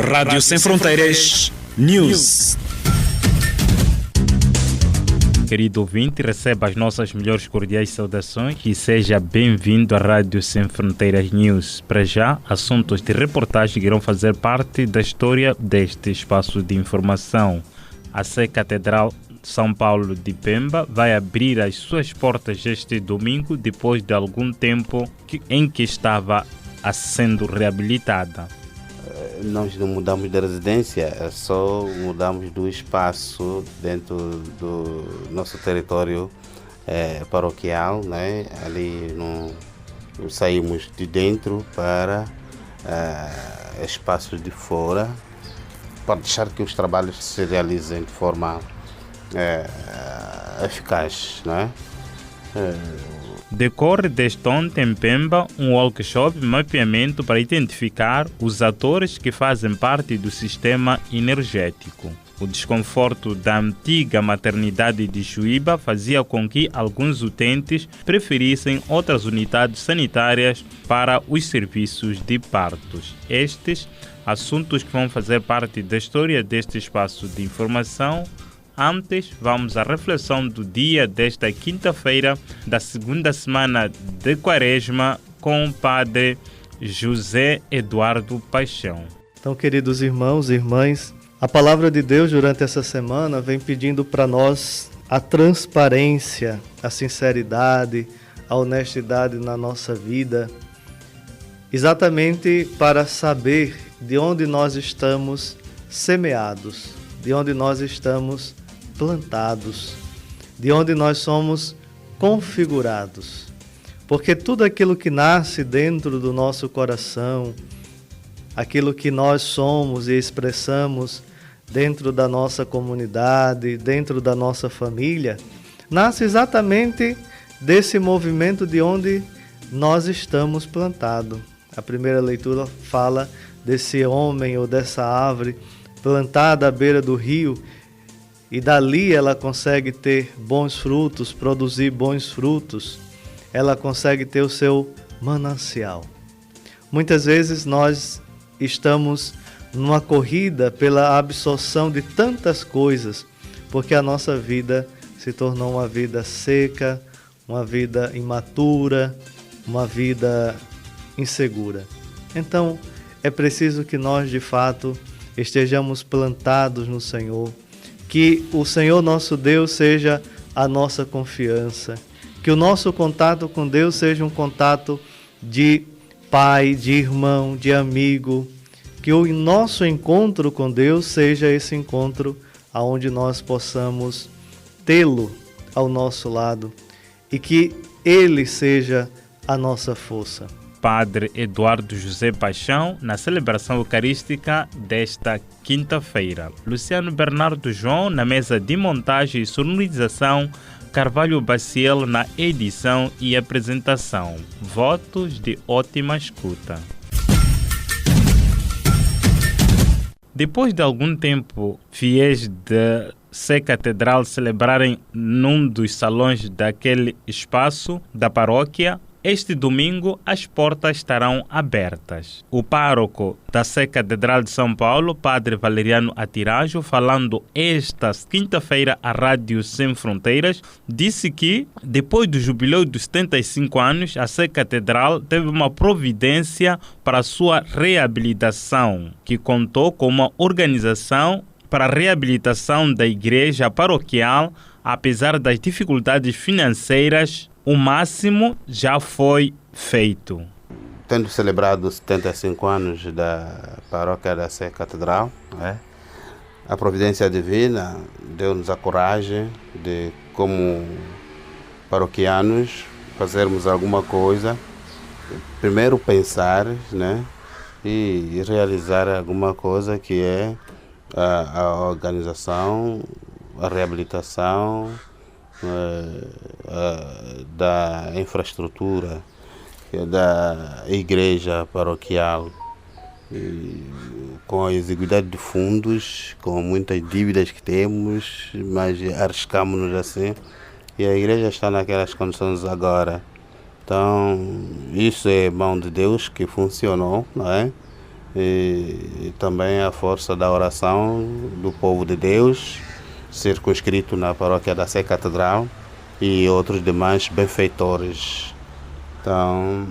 Rádio Sem Fronteiras News. Querido ouvinte, receba as nossas melhores cordiais saudações e seja bem-vindo à Rádio Sem Fronteiras News. Para já, assuntos de reportagem que irão fazer parte da história deste espaço de informação. A Sé Catedral São Paulo de Pemba vai abrir as suas portas este domingo depois de algum tempo em que estava sendo reabilitada. Nós não mudamos de residência, só mudamos do espaço dentro do nosso território paroquial, né? Ali saímos de dentro para espaços de fora, para deixar que os trabalhos se realizem de forma eficaz, não é? Decorre desde ontem em Pemba um workshop de mapeamento para identificar os atores que fazem parte do sistema energético. O desconforto da antiga maternidade de Chuíba fazia com que alguns utentes preferissem outras unidades sanitárias para os serviços de partos. Estes assuntos que vão fazer parte da história deste espaço de informação. Antes, vamos à reflexão do dia desta quinta-feira da segunda semana de Quaresma com o Padre José Eduardo Paixão. Então, queridos irmãos e irmãs, a palavra de Deus durante essa semana vem pedindo para nós a transparência, a sinceridade, a honestidade na nossa vida, exatamente para saber de onde nós estamos semeados, de onde nós estamos plantados, de onde nós somos configurados. Porque tudo aquilo que nasce dentro do nosso coração, aquilo que nós somos e expressamos dentro da nossa comunidade, dentro da nossa família, nasce exatamente desse movimento de onde nós estamos plantados. A primeira leitura fala desse homem ou dessa árvore plantada à beira do rio, e dali ela consegue ter bons frutos, produzir bons frutos, ela consegue ter o seu manancial. Muitas vezes nós estamos numa corrida pela absorção de tantas coisas, porque a nossa vida se tornou uma vida seca, uma vida imatura, uma vida insegura. Então, é preciso que nós, de fato, estejamos plantados no Senhor, que o Senhor nosso Deus seja a nossa confiança, que o nosso contato com Deus seja um contato de pai, de irmão, de amigo, que o nosso encontro com Deus seja esse encontro aonde nós possamos tê-lo ao nosso lado e que Ele seja a nossa força. Padre Eduardo José Paixão, na celebração eucarística desta quinta-feira. Luciano Bernardo João, na mesa de montagem e sonorização, Carvalho Baciel na edição e apresentação. Votos de ótima escuta. Depois de algum tempo, fiéis da Sé Catedral celebrarem num dos salões daquele espaço da paróquia, este domingo as portas estarão abertas. O pároco da Sé Catedral de São Paulo, Padre Valeriano Atirajo, falando esta quinta-feira à Rádio Sem Fronteiras, disse que depois do jubileu dos 75 anos, a Sé Catedral teve uma providência para a sua reabilitação, que contou com uma organização para a reabilitação da igreja paroquial, apesar das dificuldades financeiras. O máximo já foi feito. Tendo celebrado os 75 anos da paróquia da Sé Catedral, a providência divina deu-nos a coragem de, como paroquianos, fazermos alguma coisa. Primeiro pensar, e realizar alguma coisa que é a organização, a reabilitação da infraestrutura da igreja paroquial, e com a exiguidade de fundos, com muitas dívidas que temos, mas arriscamos-nos assim, e a igreja está naquelas condições agora. Então, isso é mão de Deus que funcionou, não é? e também a força da oração do povo de Deus, circunscrito na paróquia da Sé Catedral e outros demais benfeitores. Então,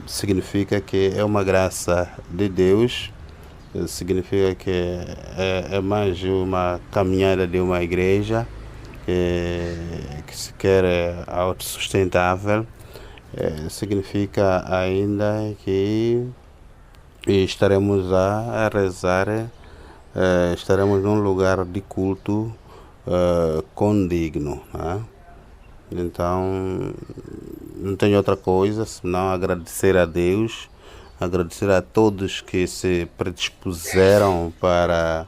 significa que é uma graça de Deus, significa que é mais uma caminhada de uma igreja que se quer autossustentável. Significa ainda que estaremos a rezar, estaremos num lugar de culto condigno, né? Então, não tenho outra coisa senão agradecer a Deus, agradecer a todos que se predispuseram para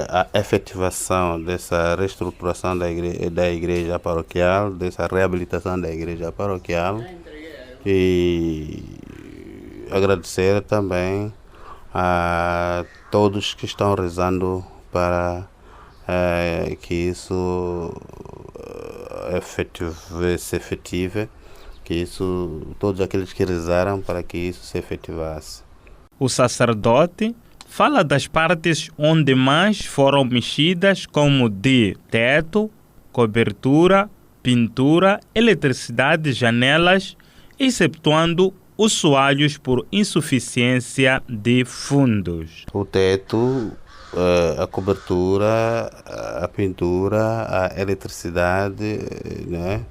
a efetivação dessa reestruturação da igreja paroquial, dessa reabilitação da igreja paroquial, e agradecer também a todos que estão rezando para que isso se efetive, que isso, todos aqueles que rezaram para que isso se efetivasse. O sacerdote fala das partes onde mais foram mexidas, como de teto, cobertura, pintura, eletricidade, janelas, excetuando os soalhos por insuficiência de fundos. O teto, a cobertura, a pintura, a eletricidade, né?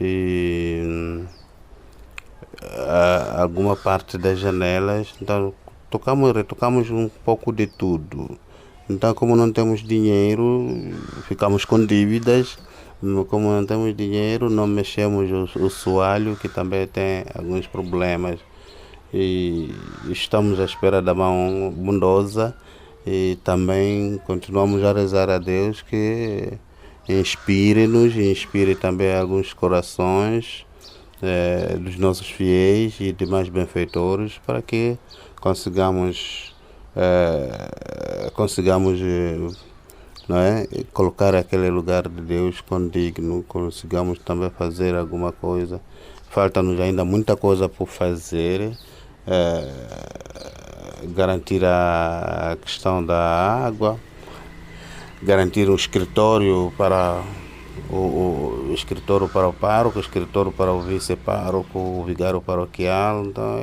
E alguma parte das janelas. Então, retocamos um pouco de tudo. Então, como não temos dinheiro, ficamos com dívidas. Como não temos dinheiro, não mexemos o soalho, que também tem alguns problemas. E estamos à espera da mão bondosa e também continuamos a rezar a Deus que inspire-nos e inspire também alguns corações dos nossos fiéis e demais benfeitores para que consigamos não é, colocar aquele lugar de Deus condigno, consigamos também fazer alguma coisa. Falta-nos ainda muita coisa por fazer, garantir a questão da água, garantir um escritório para o escritório para o pároco, o escritório para o vice-pároco, o vigário paroquial. Então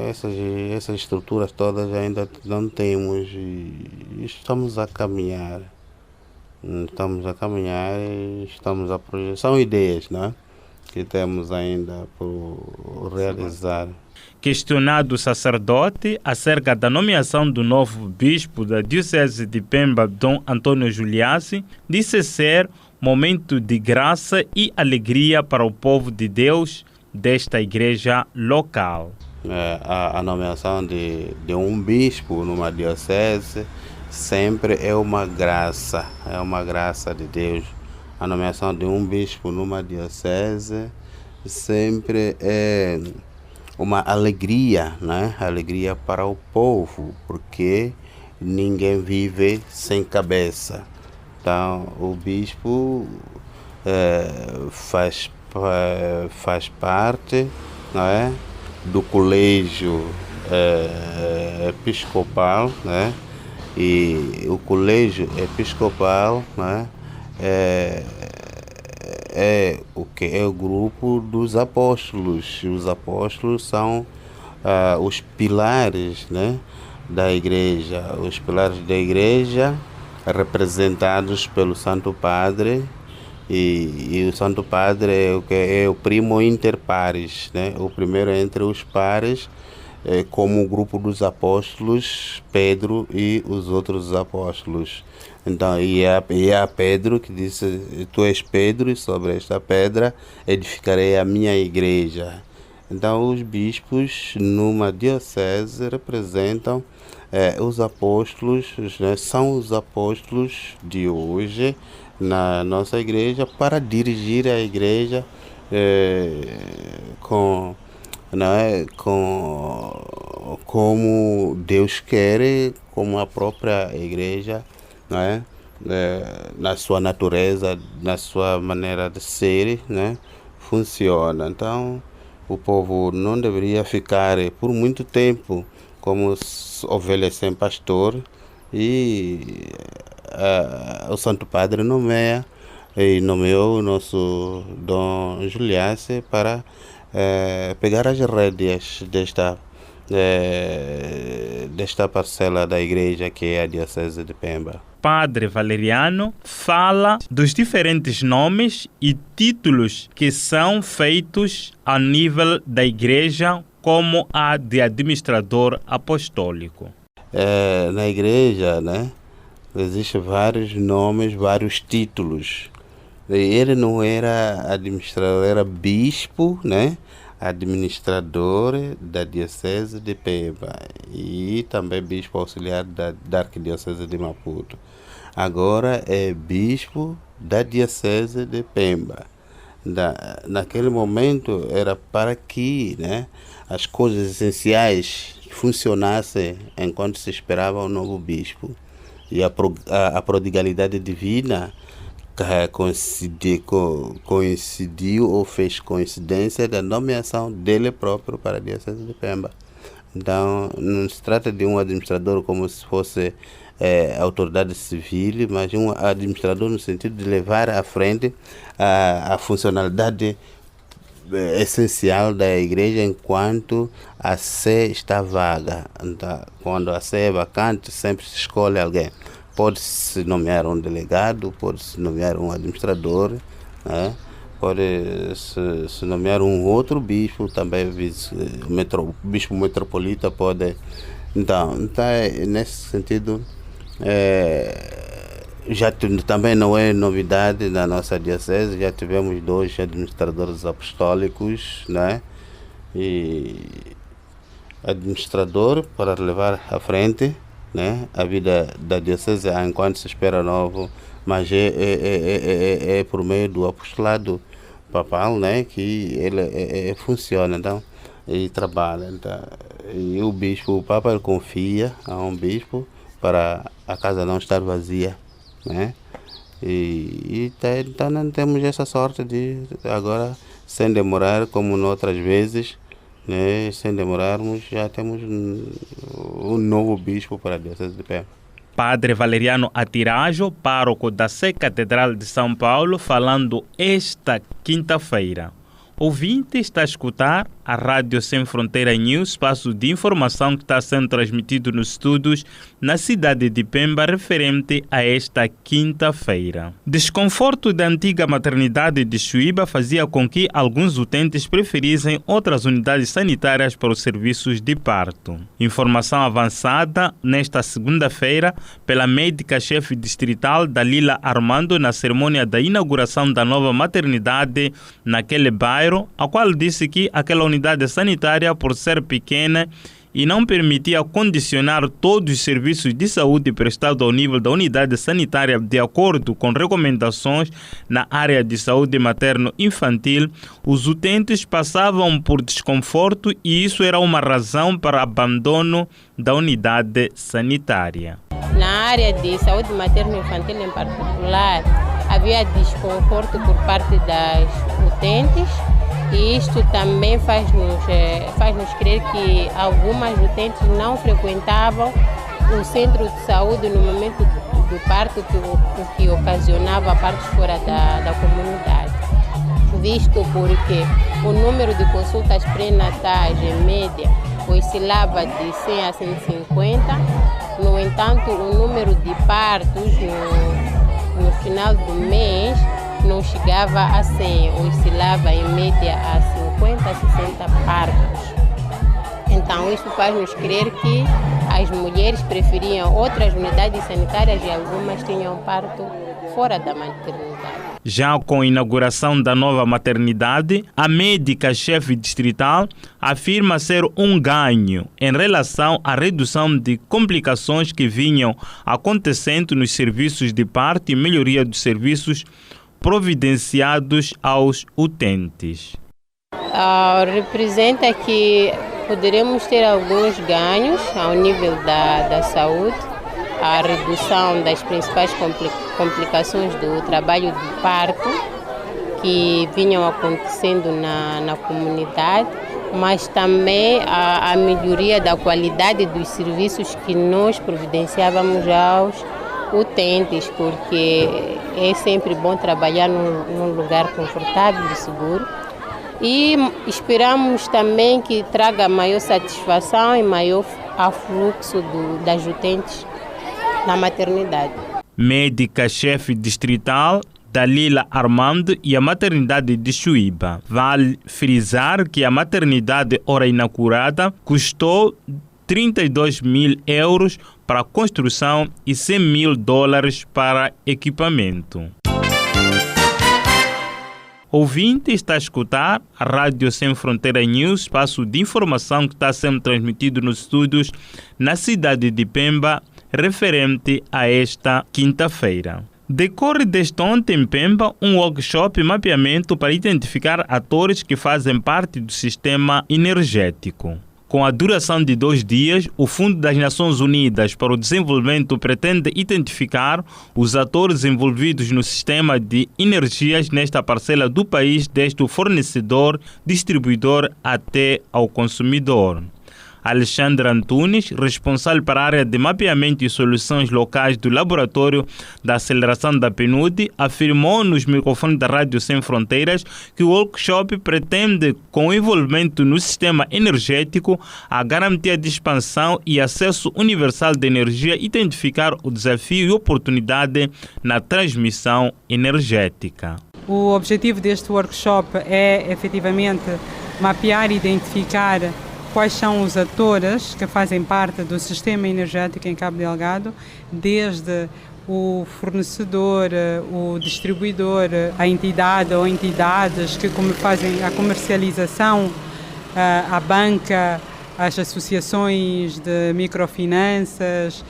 essas estruturas todas ainda não temos e estamos a caminhar. E estamos a projetar. São ideias, né, que temos ainda por realizar. Questionado o sacerdote acerca da nomeação do novo bispo da Diocese de Pemba, Dom Antônio Juliassi, disse ser momento de graça e alegria para o povo de Deus desta igreja local. A nomeação de um bispo numa diocese sempre é uma graça de Deus. A nomeação de um bispo numa diocese sempre é uma alegria, né? Alegria para o povo, porque ninguém vive sem cabeça. Então, o bispo faz parte, não é, do colégio episcopal, né? E o colégio episcopal, né, é o que é o grupo dos apóstolos. Os apóstolos são os pilares, né, da igreja. Os pilares da igreja representados pelo Santo Padre, e o Santo Padre é o primo inter pares, né, o primeiro entre os pares, como o grupo dos apóstolos, Pedro e os outros apóstolos. Então, e é Pedro que disse: tu és Pedro, e sobre esta pedra edificarei a minha igreja. Então, os bispos numa diocese representam os apóstolos, né, são os apóstolos de hoje na nossa igreja, para dirigir a igreja como Deus quer, como a própria igreja, não é? Na sua natureza, na sua maneira de ser, né, funciona. Então, o povo não deveria ficar por muito tempo como ovelhas sem pastor, e o Santo Padre nomeou o nosso Dom Juliace para pegar as rédeas desta parcela da igreja que é a Diocese de Pemba. Padre Valeriano fala dos diferentes nomes e títulos que são feitos a nível da igreja, como a de administrador apostólico. Na igreja, né, existem vários nomes, vários títulos. Ele não era administrador, era bispo, né, administrador da Diocese de Pemba e também bispo auxiliar da Arquidiocese de Maputo. Agora é bispo da Diocese de Pemba. Naquele momento era para que, né, as coisas essenciais funcionassem enquanto se esperava o novo bispo. E a prodigalidade divina coincidiu ou fez coincidência da nomeação dele próprio para a Diocese de Pemba. Então, não se trata de um administrador como se fosse autoridade civil, mas um administrador no sentido de levar à frente a funcionalidade essencial da igreja enquanto a sé está vaga. Então, quando a sé é vacante, sempre se escolhe alguém. Pode-se nomear um delegado, pode-se nomear um administrador, né? Pode-se nomear um outro bispo, também o bispo metropolita pode. Então nesse sentido, também não é novidade na nossa diocese, já tivemos 2 administradores apostólicos, né? E administrador para levar à frente, né, a vida da diocese enquanto se espera novo, mas é por meio do apostolado papal, né, que ele funciona, então, e trabalha. Então, e o Papa ele confia a um bispo para a casa não estar vazia, né? Então não temos essa sorte de agora, sem demorar, como noutras vezes, né, sem demorarmos, já temos um novo bispo para a Diocese de Pemba. Padre Valeriano Atirajo, pároco da Sé Catedral de São Paulo, falando esta quinta-feira. Ouvinte está a escutar a Rádio Sem Fronteira News, espaço de informação que está sendo transmitido nos estúdios na cidade de Pemba, referente a esta quinta-feira. Desconforto da antiga maternidade de Chuíba fazia com que alguns utentes preferissem outras unidades sanitárias para os serviços de parto. Informação avançada nesta segunda-feira pela médica-chefe distrital Dalila Armando na cerimônia da inauguração da nova maternidade naquele bairro, a qual disse que aquela unidade sanitária, por ser pequena e não permitia condicionar todos os serviços de saúde prestados ao nível da unidade sanitária de acordo com recomendações na área de saúde materno-infantil, os utentes passavam por desconforto e isso era uma razão para abandono da unidade sanitária. Na área de saúde materno-infantil em particular, havia desconforto por parte das utentes. E isto também faz-nos crer que algumas utentes não frequentavam o centro de saúde no momento do parto, o que ocasionava partos fora da comunidade. Visto porque o número de consultas pré-natais, em média, oscilava de 100 a 150. No entanto, o número de partos no final do mês não chegava a 100, oscilava em média a 50, 60 partos. Então, isso faz-nos crer que as mulheres preferiam outras unidades sanitárias e algumas tinham parto fora da maternidade. Já com a inauguração da nova maternidade, a médica-chefe distrital afirma ser um ganho em relação à redução de complicações que vinham acontecendo nos serviços de parto e melhoria dos serviços providenciados aos utentes. Representa que poderemos ter alguns ganhos ao nível da saúde, a redução das principais complicações do trabalho de parto que vinham acontecendo na comunidade, mas também a melhoria da qualidade dos serviços que nós providenciávamos aos utentes, porque é sempre bom trabalhar num lugar confortável e seguro. E esperamos também que traga maior satisfação e maior afluxo das utentes na maternidade. Médica-chefe distrital Dalila Armando e a maternidade de Chuíba. Vale frisar que a maternidade ora inaugurada custou 32 mil euros para a construção e 100 mil dólares para equipamento. Ouvinte está a escutar a Rádio Sem Fronteira News, espaço de informação que está sendo transmitido nos estúdios na cidade de Pemba, referente a esta quinta-feira. Decorre desde ontem em Pemba um workshop e mapeamento para identificar atores que fazem parte do sistema energético. Com a duração de 2 dias, o Fundo das Nações Unidas para o Desenvolvimento pretende identificar os atores envolvidos no sistema de energias nesta parcela do país, desde o fornecedor, distribuidor até ao consumidor. Alexandre Antunes, responsável para a área de mapeamento e soluções locais do Laboratório da Aceleração da PNUD, afirmou nos microfones da Rádio Sem Fronteiras que o workshop pretende, com o envolvimento no sistema energético, a garantia de expansão e acesso universal de energia, identificar o desafio e oportunidade na transmissão energética. O objetivo deste workshop é, efetivamente, mapear e identificar quais são os atores que fazem parte do sistema energético em Cabo Delgado, desde o fornecedor, o distribuidor, a entidade ou entidades que fazem a comercialização, a banca, as associações de microfinanças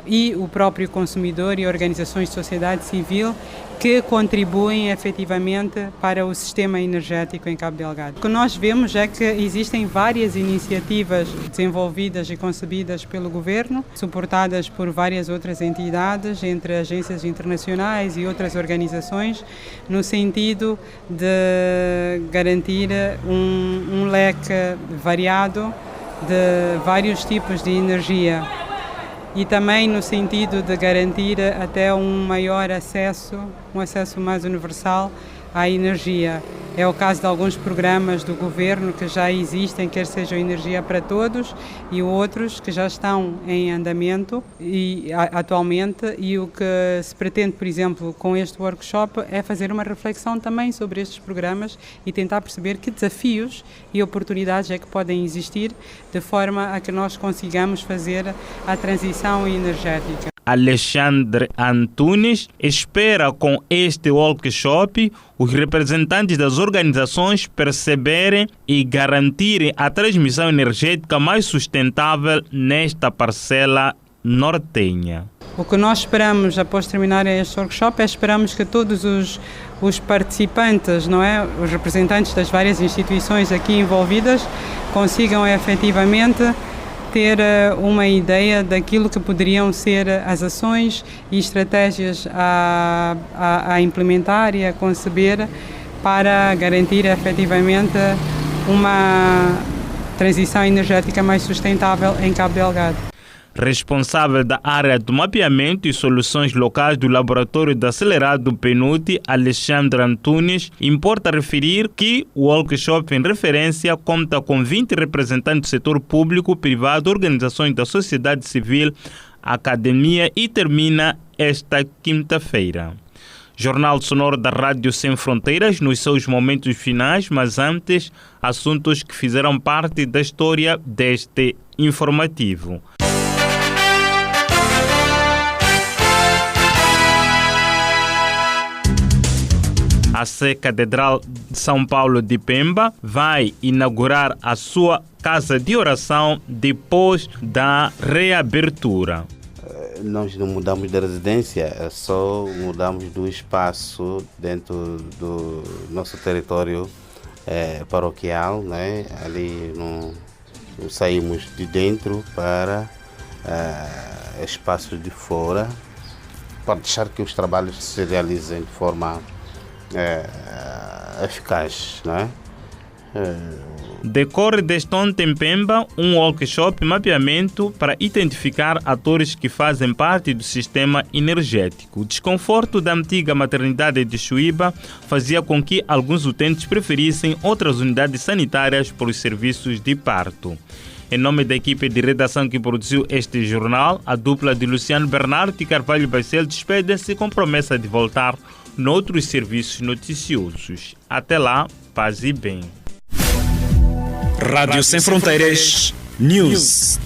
e o próprio consumidor e organizações de sociedade civil que contribuem efetivamente para o sistema energético em Cabo Delgado. O que nós vemos é que existem várias iniciativas desenvolvidas e concebidas pelo governo, suportadas por várias outras entidades, entre agências internacionais e outras organizações, no sentido de garantir um leque variado de vários tipos de energia e também no sentido de garantir até um maior acesso, um acesso mais universal à energia. É o caso de alguns programas do governo que já existem, quer seja energia para todos, e outros que já estão em andamento atualmente, e o que se pretende, por exemplo, com este workshop é fazer uma reflexão também sobre estes programas e tentar perceber que desafios e oportunidades é que podem existir, de forma a que nós consigamos fazer a transição energética. Alexandre Antunes espera com este workshop os representantes das organizações perceberem e garantirem a transmissão energética mais sustentável nesta parcela nortenha. O que nós esperamos após terminar este workshop esperamos que todos os participantes, não é, os representantes das várias instituições aqui envolvidas, consigam efetivamente ter uma ideia daquilo que poderiam ser as ações e estratégias a implementar e a conceber para garantir efetivamente uma transição energética mais sustentável em Cabo Delgado. Responsável da área do mapeamento e soluções locais do Laboratório de Acelerado PNUD, Alexandre Antunes, importa referir que o workshop em referência conta com 20 representantes do setor público, privado, organizações da sociedade civil, academia e termina esta quinta-feira. Jornal sonoro da Rádio Sem Fronteiras nos seus momentos finais, mas antes, assuntos que fizeram parte da história deste informativo. A Sé Catedral de São Paulo de Pemba vai inaugurar a sua casa de oração depois da reabertura. Nós não mudamos de residência, só mudamos do espaço dentro do nosso território paroquial, né? Ali saímos de dentro para espaço de fora, para deixar que os trabalhos se realizem de forma eficaz, não é? Decorre deste ontem em Pemba um workshop mapeamento para identificar atores que fazem parte do sistema energético. O desconforto da antiga maternidade de Chuíba fazia com que alguns utentes preferissem outras unidades sanitárias para os serviços de parto. Em nome da equipe de redação que produziu este jornal, a dupla de Luciano Bernardo e Carvalho Baicel despede-se com promessa de voltar noutros serviços noticiosos. Até lá, paz e bem. Rádio Sem Fronteiras News.